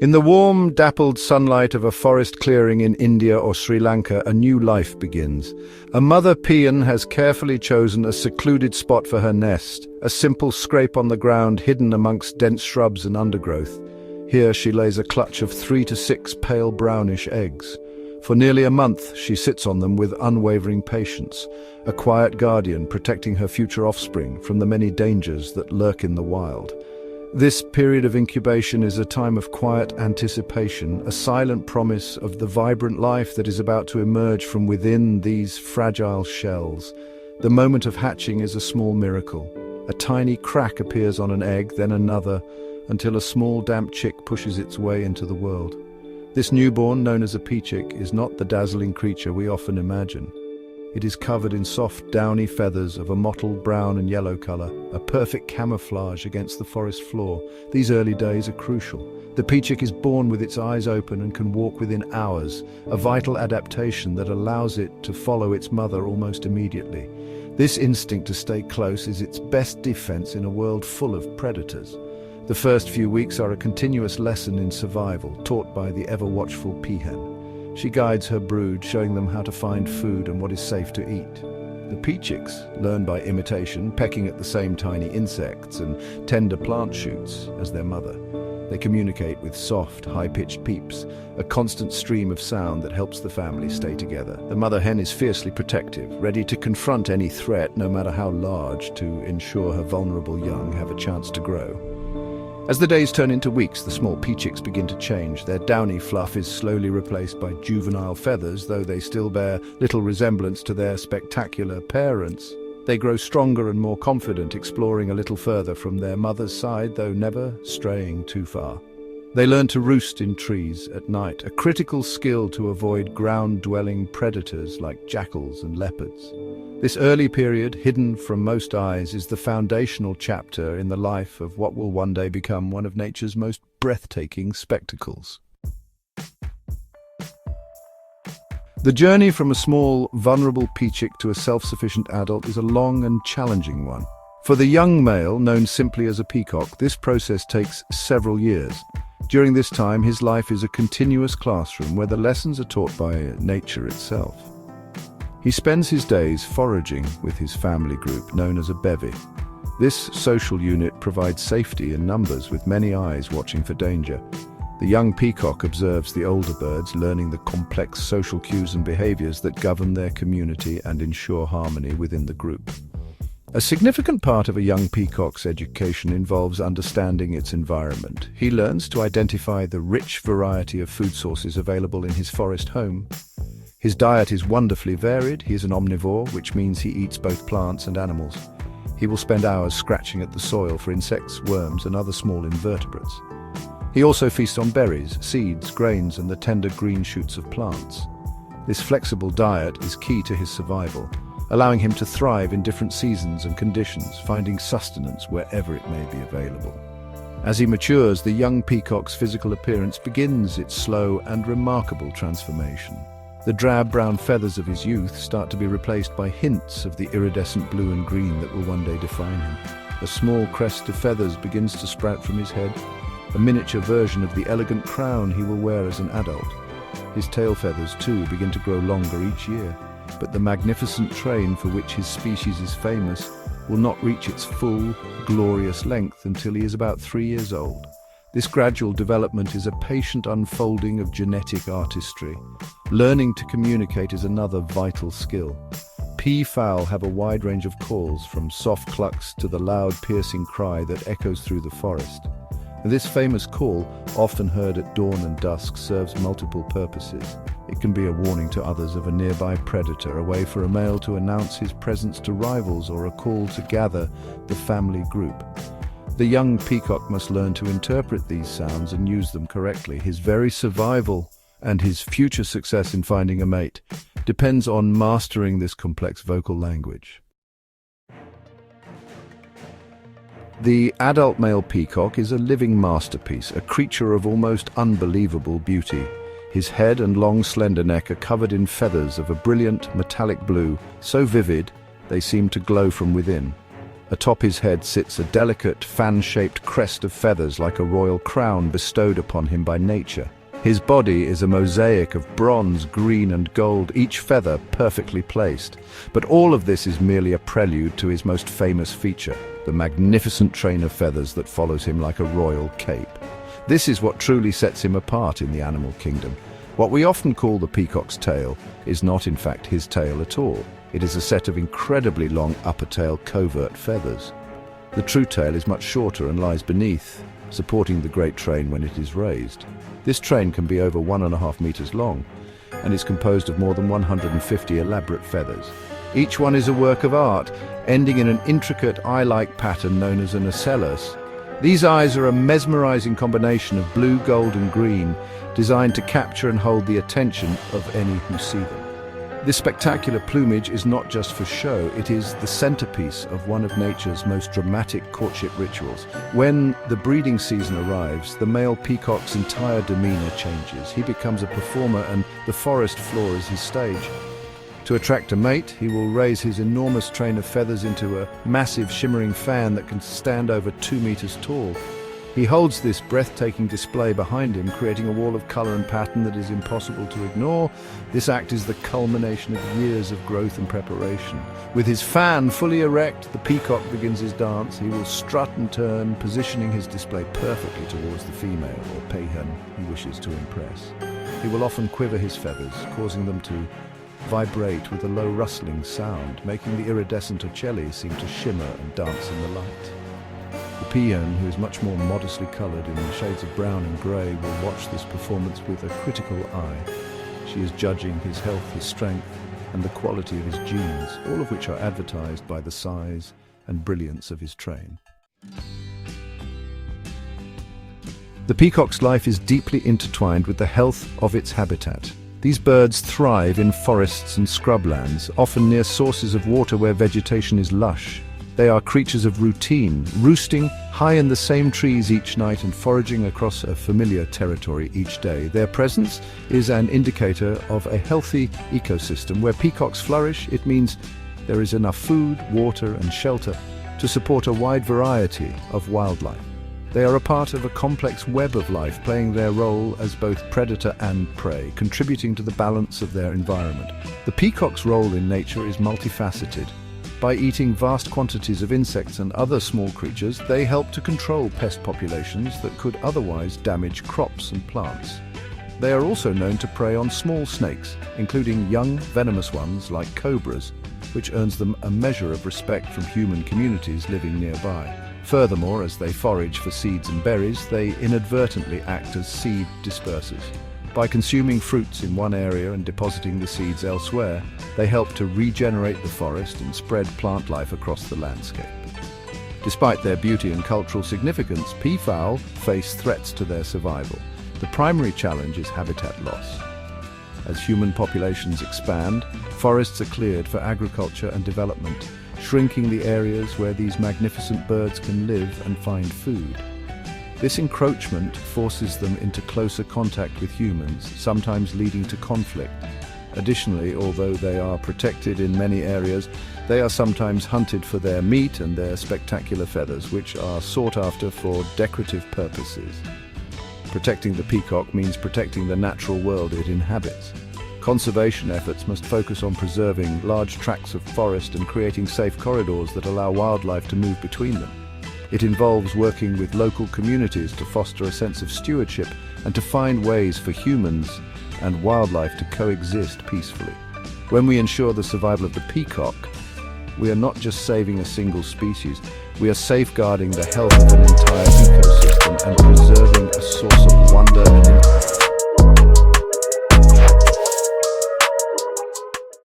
In the warm, dappled sunlight of a forest clearing in India or Sri Lanka, a new life begins. A mother peon has carefully chosen a secluded spot for her nest, a simple scrape on the ground hidden amongst dense shrubs and undergrowth. Here she lays a clutch of 3 to 6 pale brownish eggs. For nearly a month she sits on them with unwavering patience, a quiet guardian protecting her future offspring from the many dangers that lurk in the wild. This period of incubation is a time of quiet anticipation, a silent promise of the vibrant life that is about to emerge from within these fragile shells. The moment of hatching is a small miracle. A tiny crack appears on an egg, then another, until a small damp chick pushes its way into the world. This newborn, known as a peachick, is not the dazzling creature we often imagine. It is covered in soft, downy feathers of a mottled brown and yellow color, a perfect camouflage against the forest floor. These early days are crucial. The peachick is born with its eyes open and can walk within hours, a vital adaptation that allows it to follow its mother almost immediately. This instinct to stay close is its best defense in a world full of predators. The first few weeks are a continuous lesson in survival, taught by the ever-watchful peahen. She guides her brood, showing them how to find food and what is safe to eat. The peachicks learn by imitation, pecking at the same tiny insects and tender plant shoots as their mother. They communicate with soft, high-pitched peeps, a constant stream of sound that helps the family stay together. The mother hen is fiercely protective, ready to confront any threat, no matter how large, to ensure her vulnerable young have a chance to grow. As the days turn into weeks, the small peachicks begin to change. Their downy fluff is slowly replaced by juvenile feathers, though they still bear little resemblance to their spectacular parents. They grow stronger and more confident, exploring a little further from their mother's side, though never straying too far. They learn to roost in trees at night, a critical skill to avoid ground-dwelling predators like jackals and leopards. This early period, hidden from most eyes, is the foundational chapter in the life of what will one day become one of nature's most breathtaking spectacles. The journey from a small, vulnerable peachick to a self-sufficient adult is a long and challenging one. For the young male, known simply as a peacock, this process takes several years. During this time, his life is a continuous classroom where the lessons are taught by nature itself. He spends his days foraging with his family group, known as a bevy. This social unit provides safety in numbers, with many eyes watching for danger. The young peacock observes the older birds, learning the complex social cues and behaviors that govern their community and ensure harmony within the group. A significant part of a young peacock's education involves understanding its environment. He learns to identify the rich variety of food sources available in his forest home. His diet is wonderfully varied. He is an omnivore, which means he eats both plants and animals. He will spend hours scratching at the soil for insects, worms, and other small invertebrates. He also feasts on berries, seeds, grains, and the tender green shoots of plants. This flexible diet is key to his survival, allowing him to thrive in different seasons and conditions, finding sustenance wherever it may be available. As he matures, the young peacock's physical appearance begins its slow and remarkable transformation. The drab brown feathers of his youth start to be replaced by hints of the iridescent blue and green that will one day define him. A small crest of feathers begins to sprout from his head, a miniature version of the elegant crown he will wear as an adult. His tail feathers, too, begin to grow longer each year, but the magnificent train for which his species is famous will not reach its full, glorious length until he is about 3 years old. This gradual development is a patient unfolding of genetic artistry. Learning to communicate is another vital skill. Peafowl have a wide range of calls, from soft clucks to the loud, piercing cry that echoes through the forest. This famous call, often heard at dawn and dusk, serves multiple purposes. It can be a warning to others of a nearby predator, a way for a male to announce his presence to rivals, or a call to gather the family group. The young peacock must learn to interpret these sounds and use them correctly. His very survival and his future success in finding a mate depends on mastering this complex vocal language. The adult male peacock is a living masterpiece, a creature of almost unbelievable beauty. His head and long, slender neck are covered in feathers of a brilliant metallic blue, so vivid they seem to glow from within. Atop his head sits a delicate, fan-shaped crest of feathers like a royal crown bestowed upon him by nature. His body is a mosaic of bronze, green and gold, each feather perfectly placed. But all of this is merely a prelude to his most famous feature, the magnificent train of feathers that follows him like a royal cape. This is what truly sets him apart in the animal kingdom. What we often call the peacock's tail is not in fact his tail at all. It is a set of incredibly long upper tail covert feathers. The true tail is much shorter and lies beneath, supporting the great train when it is raised. This train can be over 1.5 meters long and is composed of more than 150 elaborate feathers. Each one is a work of art, ending in an intricate eye-like pattern known as an ocellus. These eyes are a mesmerizing combination of blue, gold and green, designed to capture and hold the attention of any who see them. This spectacular plumage is not just for show, it is the centerpiece of one of nature's most dramatic courtship rituals. When the breeding season arrives, the male peacock's entire demeanor changes. He becomes a performer and the forest floor is his stage. To attract a mate, he will raise his enormous train of feathers into a massive shimmering fan that can stand over 2 meters tall. He holds this breathtaking display behind him, creating a wall of color and pattern that is impossible to ignore. This act is the culmination of years of growth and preparation. With his fan fully erect, the peacock begins his dance. He will strut and turn, positioning his display perfectly towards the female or peahen he wishes to impress. He will often quiver his feathers, causing them to vibrate with a low rustling sound, making the iridescent ocelli seem to shimmer and dance in the light. The peahen, who is much more modestly coloured in the shades of brown and grey, will watch this performance with a critical eye. She is judging his health, his strength, and the quality of his genes, all of which are advertised by the size and brilliance of his train. The peacock's life is deeply intertwined with the health of its habitat. These birds thrive in forests and scrublands, often near sources of water where vegetation is lush. They are creatures of routine, roosting high in the same trees each night and foraging across a familiar territory each day. Their presence is an indicator of a healthy ecosystem. Where peacocks flourish, it means there is enough food, water and shelter to support a wide variety of wildlife. They are a part of a complex web of life, playing their role as both predator and prey, contributing to the balance of their environment. The peacock's role in nature is multifaceted. By eating vast quantities of insects and other small creatures, they help to control pest populations that could otherwise damage crops and plants. They are also known to prey on small snakes, including young, venomous ones like cobras, which earns them a measure of respect from human communities living nearby. Furthermore, as they forage for seeds and berries, they inadvertently act as seed dispersers. By consuming fruits in one area and depositing the seeds elsewhere, they help to regenerate the forest and spread plant life across the landscape. Despite their beauty and cultural significance, peafowl face threats to their survival. The primary challenge is habitat loss. As human populations expand, forests are cleared for agriculture and development, shrinking the areas where these magnificent birds can live and find food. This encroachment forces them into closer contact with humans, sometimes leading to conflict. Additionally, although they are protected in many areas, they are sometimes hunted for their meat and their spectacular feathers, which are sought after for decorative purposes. Protecting the peacock means protecting the natural world it inhabits. Conservation efforts must focus on preserving large tracts of forest and creating safe corridors that allow wildlife to move between them. It involves working with local communities to foster a sense of stewardship and to find ways for humans and wildlife to coexist peacefully. When we ensure the survival of the peacock, we are not just saving a single species, we are safeguarding the health of an entire ecosystem and preserving a